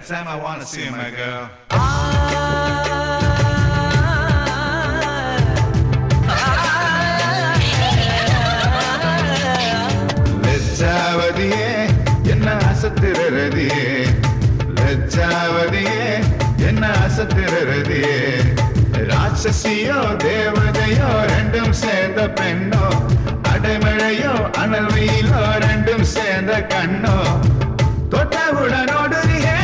Time I wanna see my girl. லட்சாவதியே என்ன அசத்திரதியே லட்சாவதியே என்ன அசத்திரதியே ராட்சசியோ தேவதையோ ரெண்டும் சேர்ந்த பெண்ணோ அடைமழையோ அனல் வெயிலோ ரெண்டும் சேர்ந்த கண்ணோ தொட்டவுடனோடுறியே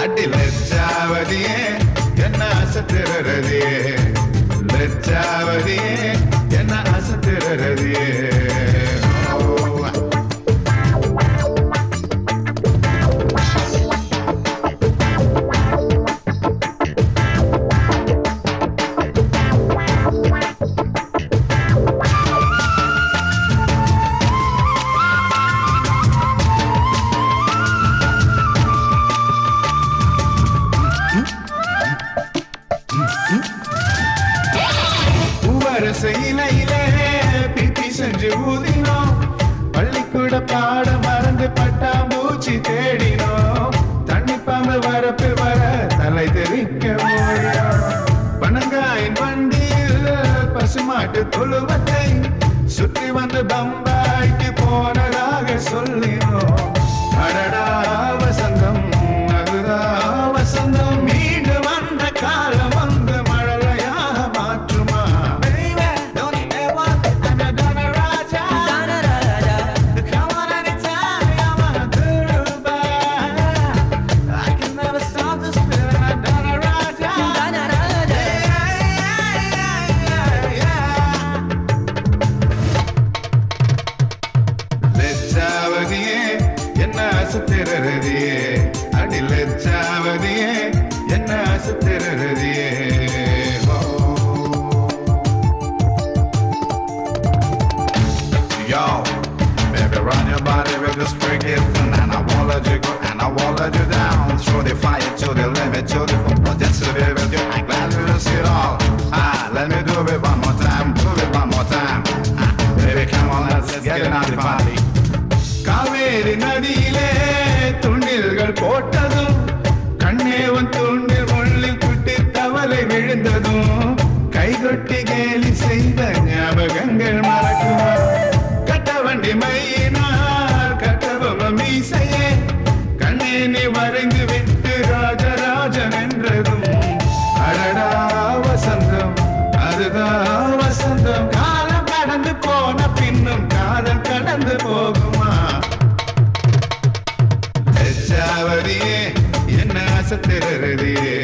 அடி லட்சாவதியே என்ன அசத்திரதியே லட்சாவதியே என்ன அசத்திரதியே இலையிலே பிப்பி செஞ்சு ஊதினோம் பள்ளிக்கூட பாட மறந்து பட்டாம்பூச்சி தேடினோம் தண்ணி பாம்பு வரப்பு வர தலை தெரிக்க ஓடினோம் பனங்காயின் வண்டியில் பசுமாட்டு தொழுவத்தை சுற்றி வந்து பம்பாய்க்கு போனதாக சொல்லினோம் அடடா வசந்தம் அதுதா வசந்தம் மீண்டு வந்த காலம் வந்து மழலையாக மாற்றுமா அசத்திரதியே அடி லட்சாவதியே என்ன அசத்திரதியே Yo, baby, run your body with this freaky thing, and I won't let you go, and I won't let you down. Throw the fire to the limit, to the full potential with you. I'm glad to see it all. Let me do it one more time, do it one more time. Baby, come on, let's get it on the party. Kaveri நதியிலே துண்டில்கள் போட்டதும் கண்ணேவன் துண்டில் முள்ளில் குட்டி தவளை விழுந்ததும் கைகொட்டி கேலி செய்த ஞாபகங்கள் மறக்குமா கட்டவண்டி மையினார் கட்டபொம்ம மீசையே கண்ணே நீ வரைந்து விட்டு ராஜராஜன் என்றதும் அடடா வசந்தம் அதுதான் வசந்தம் காலம் கடந்து போன பின்னும் காதல் கடந்து போகுமா லட்சாவதியே என்ன அசத்திரதியே